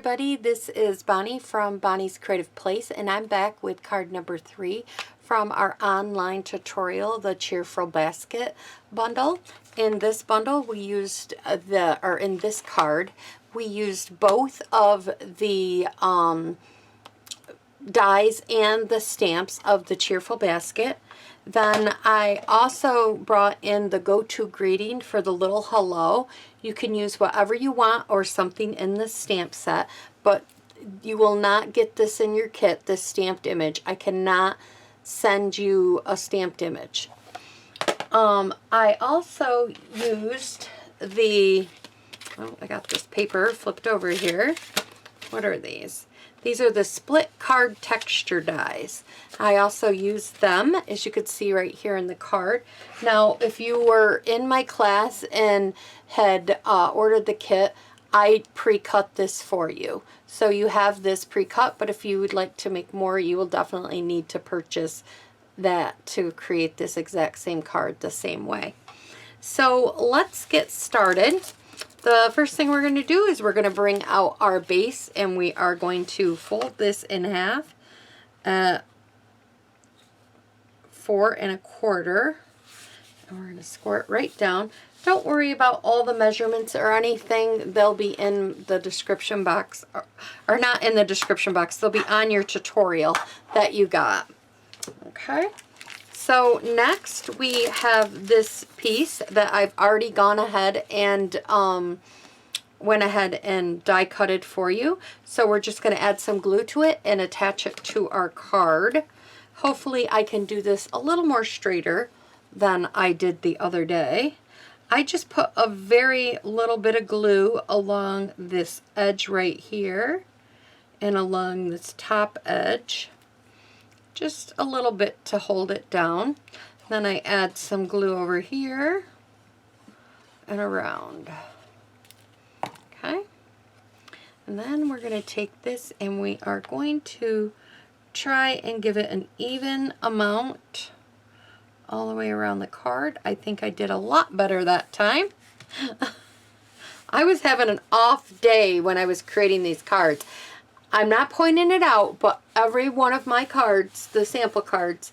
everybody, this is Bonnie from Bonnie's Creative Place, and I'm back with card number 3 from our online tutorial, the Cheerful Basket bundle. In this bundle we used in this card we used both of the dies and the stamps of the Cheerful Basket. Then I also brought in the go-to greeting for the little hello. You can use whatever you want or something in the stamp set, but you will not get this in your kit, this stamped image. I cannot send you a stamped image. I also used the, oh, I got this paper flipped over here. What are these? These are the split card texture dies. I also used them, as you could see right here in the card. Now, if you were in my class and had ordered the kit, I pre-cut this for you. So you have this pre-cut, but if you would like to make more, you will definitely need to purchase that to create this exact same card the same way. So let's get started. The first thing we're going to do is we're going to bring out our base, and we are going to fold this in half at 4 1/4, and we're going to score it right down. Don't worry about all the measurements or anything. They'll be in the description box, or not in the description box. They'll be on your tutorial that you got. Okay. So next we have this piece that I've already gone ahead and went ahead and die cutted for you. So we're just going to add some glue to it and attach it to our card. Hopefully I can do this a little more straighter than I did the other day. I just put a very little bit of glue along this edge right here and along this top edge. Just a little bit to hold it down. Then I add some glue over here and around. Okay. And then we're going to take this and we are going to try and give it an even amount all the way around the card. I think I did a lot better that time. I was having an off day when I was creating these cards. I'm not pointing it out, but every one of my cards, the sample cards,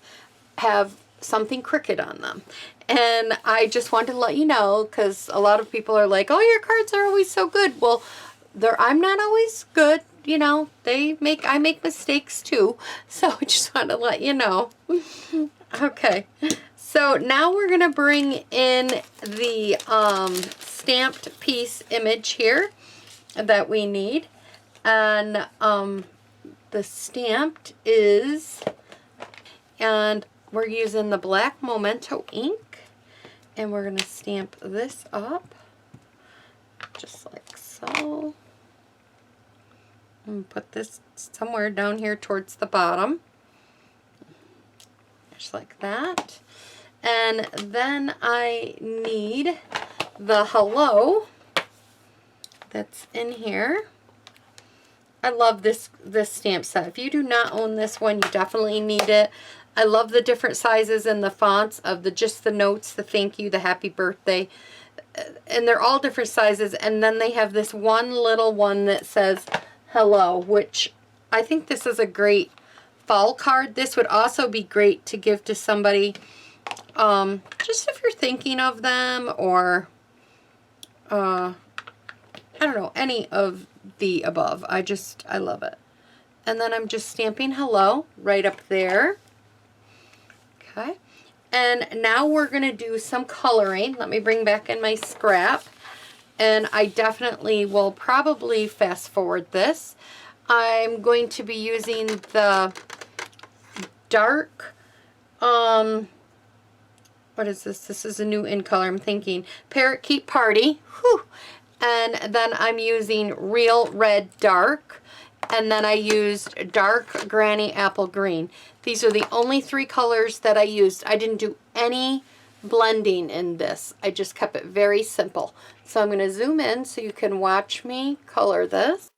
have something crooked on them. And I just wanted to let you know, because a lot of people are like, oh, your cards are always so good. Well, I'm not always good. You know, I make mistakes too. So I just want to let you know. Okay. So now we're going to bring in the stamped piece image here that we need. And the stamped is, and we're using the black Memento ink, and we're going to stamp this up just like so, and put this somewhere down here towards the bottom, just like that. And then I need the hello that's in here. I love this stamp set. If you do not own this one, you definitely need it. I love the different sizes and the fonts of just the notes, the thank you, the happy birthday. And they're all different sizes. And then they have this one little one that says hello, which I think this is a great fall card. This would also be great to give to somebody, just if you're thinking of them, or I don't know, any of the above. I love it. And then I'm just stamping hello right up there. Okay. And now we're going to do some coloring. Let me bring back in my scrap. And I definitely will probably fast forward this. I'm going to be using the dark, what is this? This is a new in color, I'm thinking. Parakeet Party. Whew. And then I'm using Real Red Dark. And then I used Dark Granny Apple Green. These are the only 3 colors that I used. I didn't do any blending in this. I just kept it very simple. So I'm going to zoom in so you can watch me color this.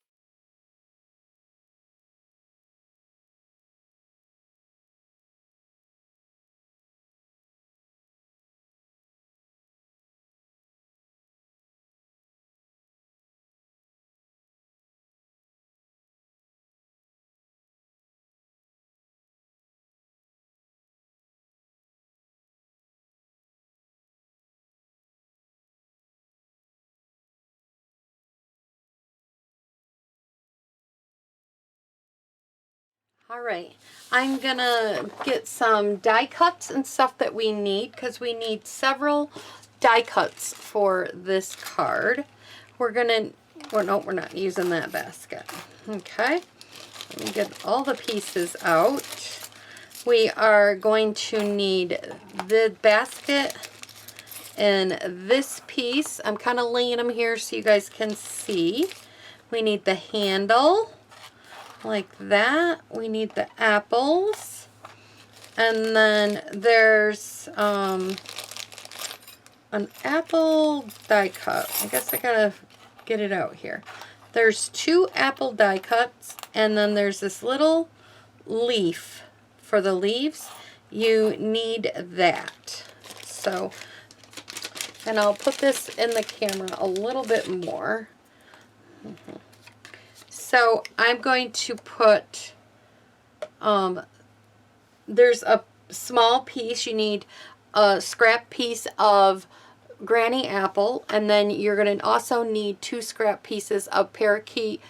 All right, I'm gonna get some die cuts and stuff that we need, because we need several die cuts for this card. We're gonna, well, no, we're not using that basket. Okay, let me get all the pieces out. We are going to need the basket and this piece. I'm kind of laying them here so you guys can see. We need the handle, like that. We need the apples. And then there's an apple die cut. I guess I gotta get it out here. There's 2 apple die cuts, and then there's this little leaf for the leaves. You need that. So, and I'll put this in the camera a little bit more. So I'm going to put, there's a small piece. You need a scrap piece of granny apple, and then you're going to also need 2 scrap pieces of parakeet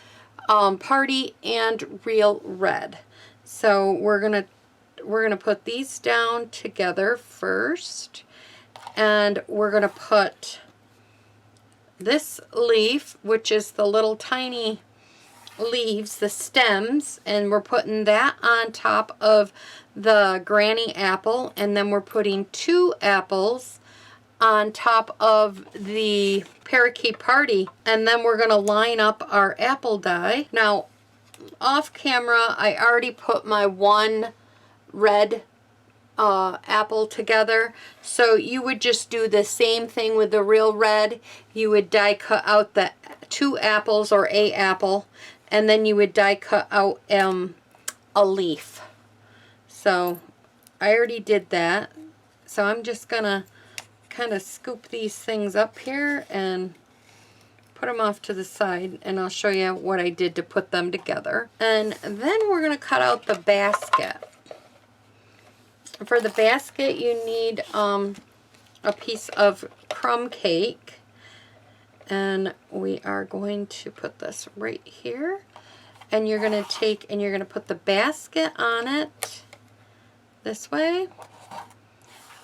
party and real red. So we're gonna put these down together first, and we're gonna put this leaf, which is the little tiny leaves, the stems, and we're putting that on top of the granny apple, and then we're putting 2 apples on top of the parakeet party, and then we're going to line up our apple die. Now, off camera, I already put my 1 red apple together, so you would just do the same thing with the real red. You would die cut out the 2 apples or a apple, and then you would die cut out a leaf. So I already did that, so I'm just gonna kind of scoop these things up here and put them off to the side, and I'll show you what I did to put them together. And then we're gonna cut out the basket. For the basket, you need a piece of crumb cake, and we are going to put this right here, and you're going to take and you're going to put the basket on it this way,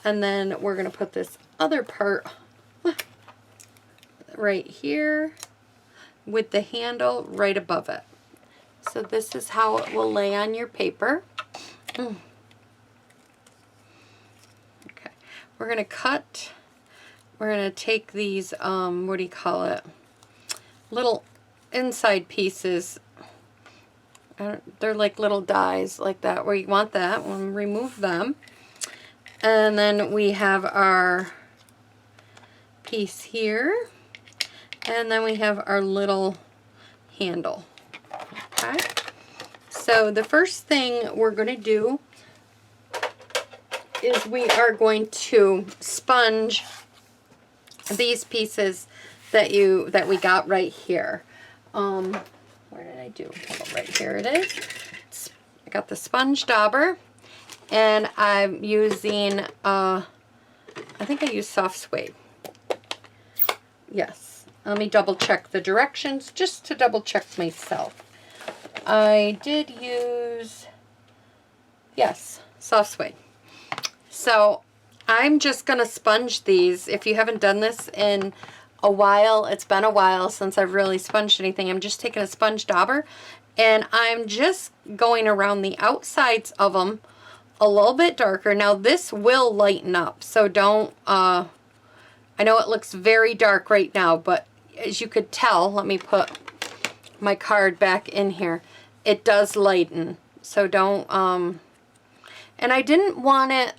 and then we're going to put this other part right here with the handle right above it. So this is how it will lay on your paper. Okay, we're going to cut. We're going to take these, what do you call it, little inside pieces. They're like little dies like that, where you want that. We'll remove them. And then we have our piece here. And then we have our little handle. Okay. So the first thing we're going to do is we are going to sponge these pieces that we got right here. Where did I do? Oh, right here it is. I got the sponge dauber, and I'm using I think I used soft suede. Yes. Let me double check the directions just to double check myself. I did use, yes, soft suede. So I'm just going to sponge these. If you haven't done this in a while, it's been a while since I've really sponged anything. I'm just taking a sponge dauber, and I'm just going around the outsides of them a little bit darker. Now this will lighten up, so don't, I know it looks very dark right now, but as you could tell, let me put my card back in here, it does lighten. So don't, and I didn't want it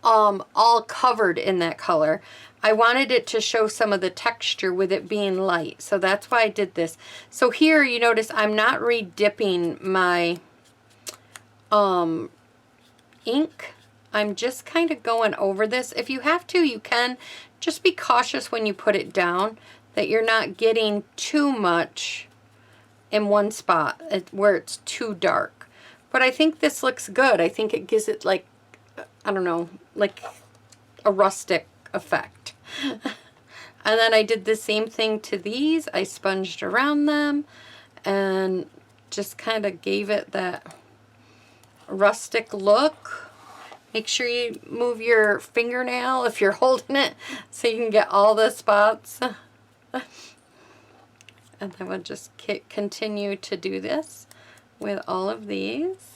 all covered in that color. I wanted it to show some of the texture with it being light. So that's why I did this. So here you notice I'm not re-dipping my ink. I'm just kind of going over this. If you have to, you can. Just be cautious when you put it down that you're not getting too much in one spot where it's too dark. But I think this looks good. I think it gives it like, I don't know, like a rustic effect. And then I did the same thing to these. I sponged around them and just kind of gave it that rustic look. Make sure you move your fingernail if you're holding it so you can get all the spots. And then we'll just continue to do this with all of these.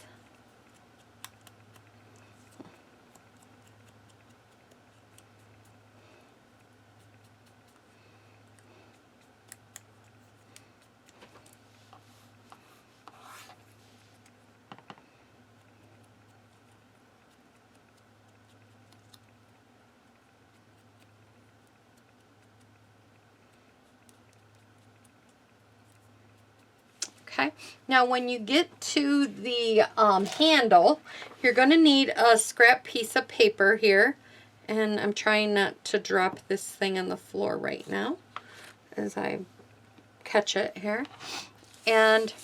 Okay, now when you get to the handle, you're going to need a scrap piece of paper here. And I'm trying not to drop this thing on the floor right now as I catch it here. And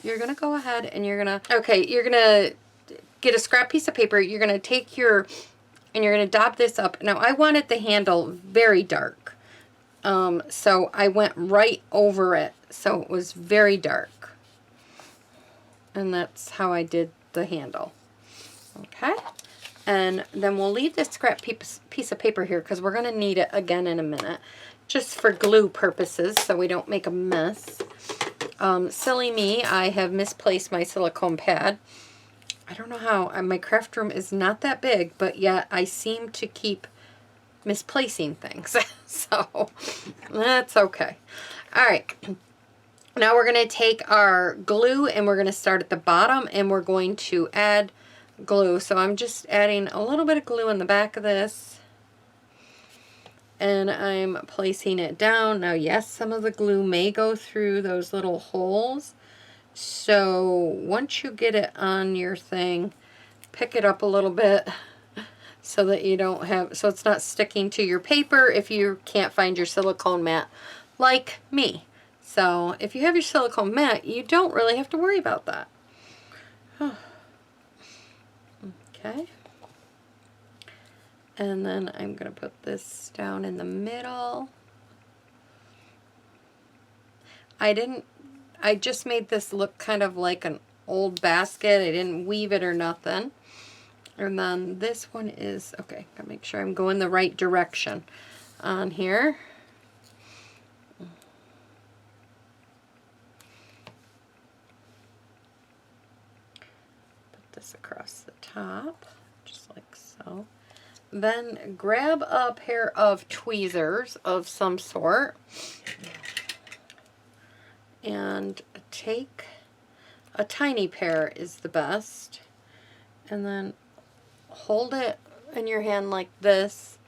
you're going to go ahead and you're going to get a scrap piece of paper. You're going to take and you're going to dab this up. Now I wanted the handle very dark. So I went right over it. So it was very dark. And that's how I did the handle. Okay. And then we'll leave this scrap piece of paper here because we're going to need it again in a minute. Just for glue purposes so we don't make a mess. Silly me, I have misplaced my silicone pad. I don't know how. My craft room is not that big, but yet I seem to keep misplacing things. So that's okay. All right. Now we're going to take our glue and we're going to start at the bottom and we're going to add glue. So I'm just adding a little bit of glue in the back of this. And I'm placing it down. Now, yes, some of the glue may go through those little holes. So once you get it on your thing, pick it up a little bit so that you don't have, so it's not sticking to your paper if you can't find your silicone mat like me. So if you have your silicone mat, you don't really have to worry about that. Okay. And then I'm going to put this down in the middle. I just made this look kind of like an old basket. I didn't weave it or nothing. And then this one is, okay, gotta make sure I'm going the right direction on here. Put this across the top, just like so. Then grab a pair of tweezers of some sort and take a tiny pair is the best, and then hold it in your hand like this.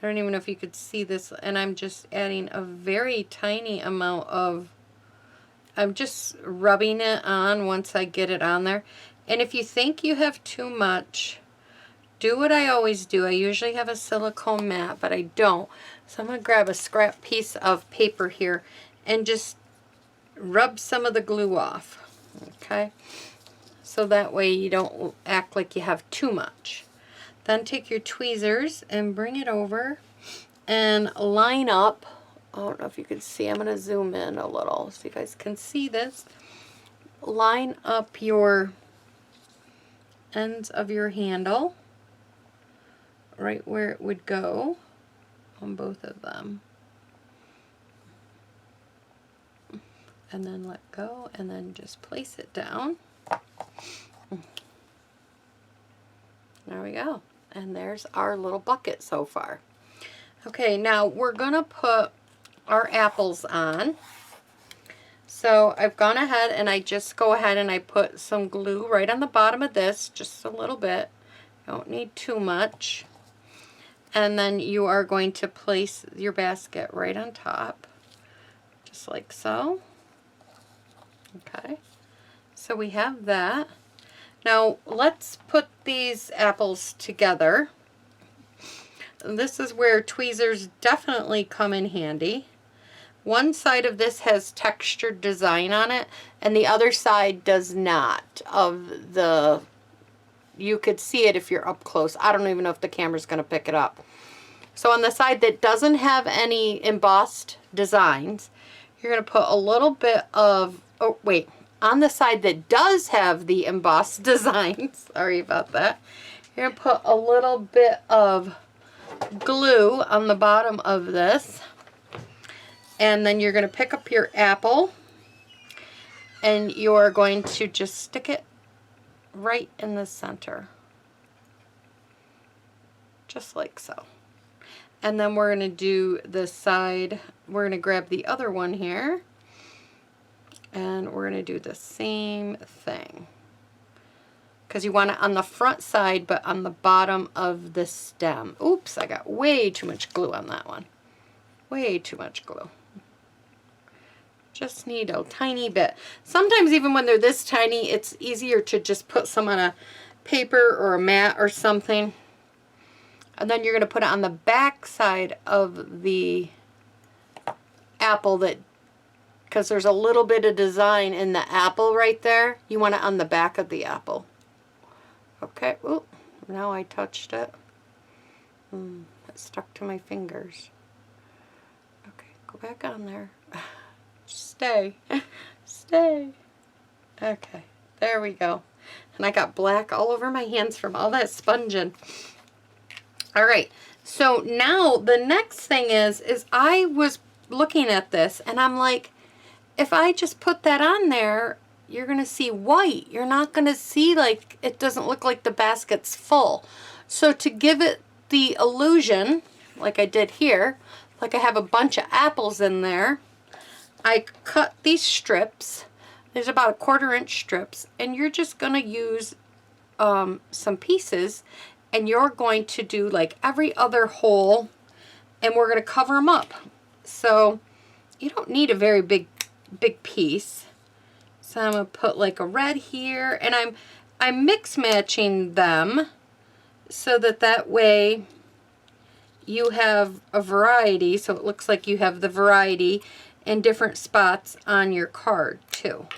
I don't even know if you could see this, and I'm just adding a very tiny amount of, I'm just rubbing it on once I get it on there. And if you think you have too much, do what I always do. I usually have a silicone mat, but I don't. So I'm going to grab a scrap piece of paper here and just rub some of the glue off. Okay? So that way you don't act like you have too much. Then take your tweezers and bring it over and line up. I don't know if you can see. I'm going to zoom in a little so you guys can see this. Line up your ends of your handle right where it would go on both of them. And then let go and then just place it down. There we go. And there's our little bucket so far. Okay, now we're gonna put our apples on. So I've gone ahead and I just go ahead and I put some glue right on the bottom of this, just a little bit. Don't need too much. And then you are going to place your basket right on top, just like so. Okay, so we have that. Now let's put these apples together. This is where tweezers definitely come in handy. One side of this has textured design on it, and the other side does not. You could see it if you're up close. I don't even know if the camera's going to pick it up. So on the side that doesn't have any embossed designs, you're going to put a little bit of, oh wait, on the side that does have the embossed design, sorry about that, you're going to put a little bit of glue on the bottom of this. And then you're going to pick up your apple and you're going to just stick it right in the center. Just like so. And then we're going to do this side. We're going to grab the other one here. And we're going to do the same thing. Because you want it on the front side, but on the bottom of the stem. Oops, I got way too much glue on that one. Way too much glue. Just need a tiny bit. Sometimes even when they're this tiny, it's easier to just put some on a paper or a mat or something. And then you're going to put it on the back side of the apple, that because there's a little bit of design in the apple right there. You want it on the back of the apple. Okay, ooh, now I touched it. It stuck to my fingers. Okay, go back on there. Stay. Stay. Okay, there we go. And I got black all over my hands from all that sponging. All right, so now the next thing is I was looking at this and I'm like, if I just put that on there, you're going to see white. You're not going to see, like, it doesn't look like the basket's full. So to give it the illusion, like I did here, like I have a bunch of apples in there, I cut these strips. There's about 1/4 inch strips, and you're just going to use some pieces, and you're going to do like every other hole, and we're going to cover them up. So you don't need a very big piece. So I'm going to put like a red here, and I'm mix matching them so that way you have a variety, so it looks like you have the variety in different spots on your card too.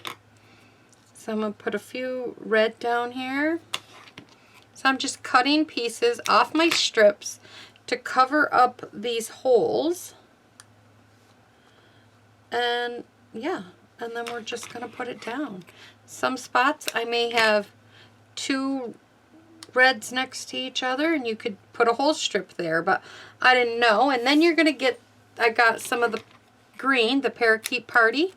So I'm going to put a few red down here. So I'm just cutting pieces off my strips to cover up these holes. And yeah, and then we're just going to put it down. Some spots I may have 2 reds next to each other, and you could put a whole strip there, but I didn't know. And then you're going to get, I got some of the green, the Parakeet Party,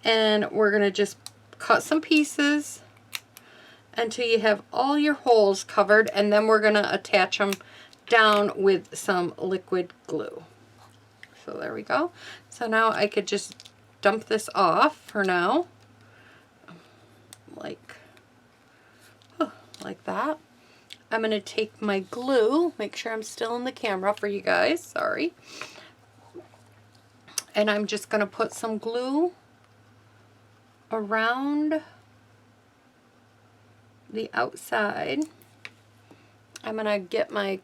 and we're going to just cut some pieces until you have all your holes covered, and then we're going to attach them down with some liquid glue. So there we go. So now I could just dump this off for now, like that. I'm going to take my glue, make sure I'm still in the camera for you guys, sorry. And I'm just going to put some glue around the outside. I'm going to get my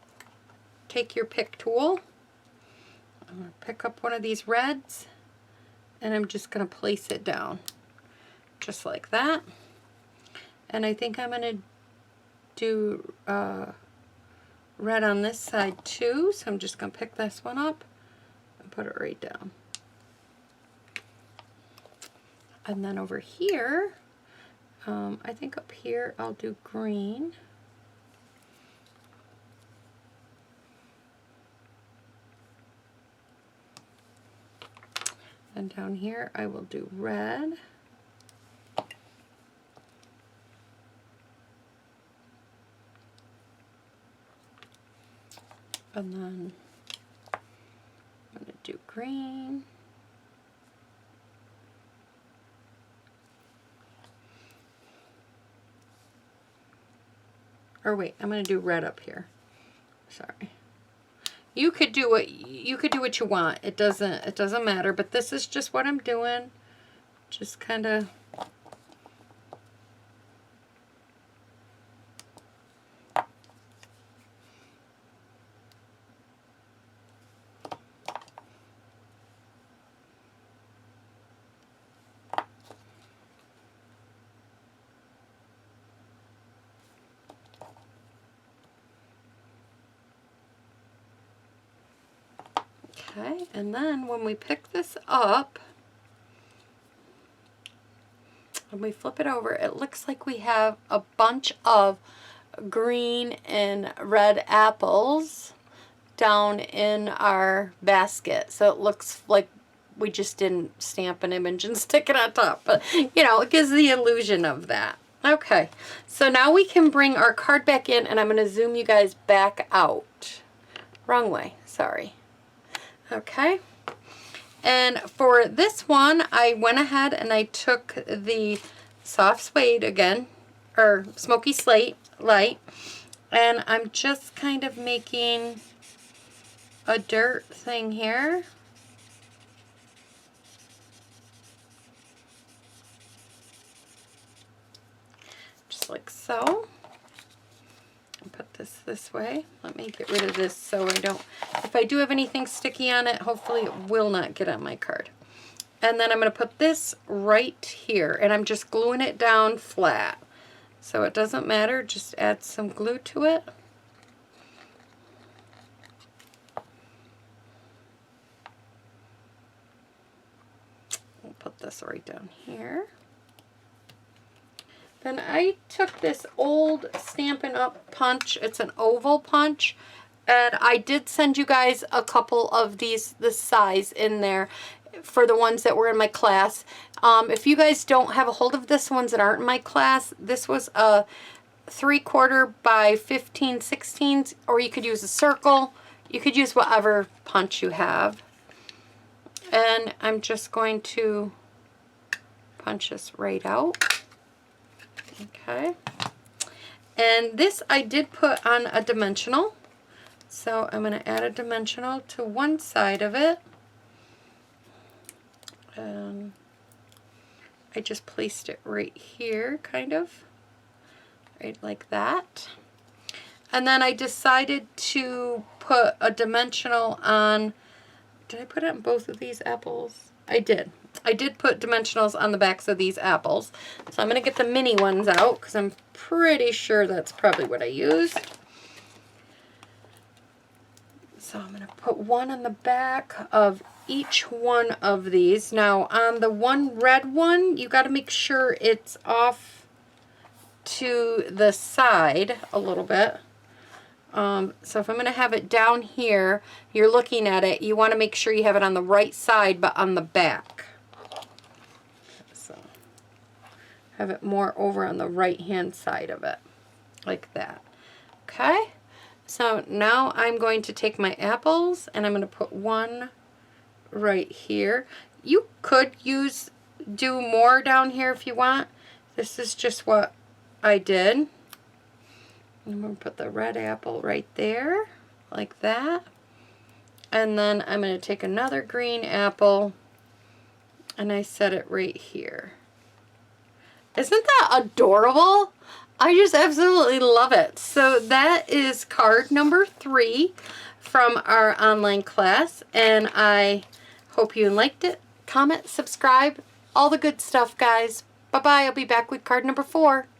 take your pick tool. I'm going to pick up one of these reds, and I'm just going to place it down just like that. And I think I'm going to do red on this side too, so I'm just going to pick this one up and put it right down. And then over here, I think up here I'll do green. And down here I will do red. And then I'm going to do green. Or wait, I'm going to do red up here. Sorry. You could do what you want. It doesn't matter, but this is just what I'm doing. Just kind of okay, and then when we pick this up, when we flip it over, it looks like we have a bunch of green and red apples down in our basket. So it looks like we just didn't stamp an image and stick it on top. But, you know, it gives the illusion of that. Okay, so now we can bring our card back in, and I'm going to zoom you guys back out. Wrong way, sorry. Okay, and for this one, I went ahead and I took the soft suede again, or smoky slate light, and I'm just kind of making a dirt thing here. Just like so. Put this way. Let me get rid of this so I don't, if I do have anything sticky on it, hopefully it will not get on my card. And then I'm going to put this right here, and I'm just gluing it down flat. So it doesn't matter, just add some glue to it. We'll put this right down here. Then I took this old Stampin' Up! Punch. It's an oval punch. And I did send you guys a couple of these, this size in there for the ones that were in my class. If you guys don't have a hold of this, ones that aren't in my class, this was a 3/4 by 15/16, or you could use a circle. You could use whatever punch you have. And I'm just going to punch this right out. Okay, and this I did put on a dimensional, so I'm going to add a dimensional to one side of it, and I just placed it right here, kind of, right like that. And then I decided to put a dimensional on, did I put it on both of these apples? I did. I did put dimensionals on the backs of these apples. So I'm going to get the mini ones out because I'm pretty sure that's probably what I used. So I'm going to put one on the back of each one of these. Now on the one red one, you got to make sure it's off to the side a little bit. So if I'm going to have it down here, you're looking at it, you want to make sure you have it on the right side but on the back. So have it more over on the right hand side of it, like that. Okay, so now I'm going to take my apples and I'm going to put one right here. You could do more down here if you want. This is just what I did. I'm going to put the red apple right there, like that. And then I'm going to take another green apple, and I set it right here. Isn't that adorable? I just absolutely love it. So that is card number 3 from our online class, and I hope you liked it. Comment, subscribe, all the good stuff, guys. Bye-bye. I'll be back with card number 4.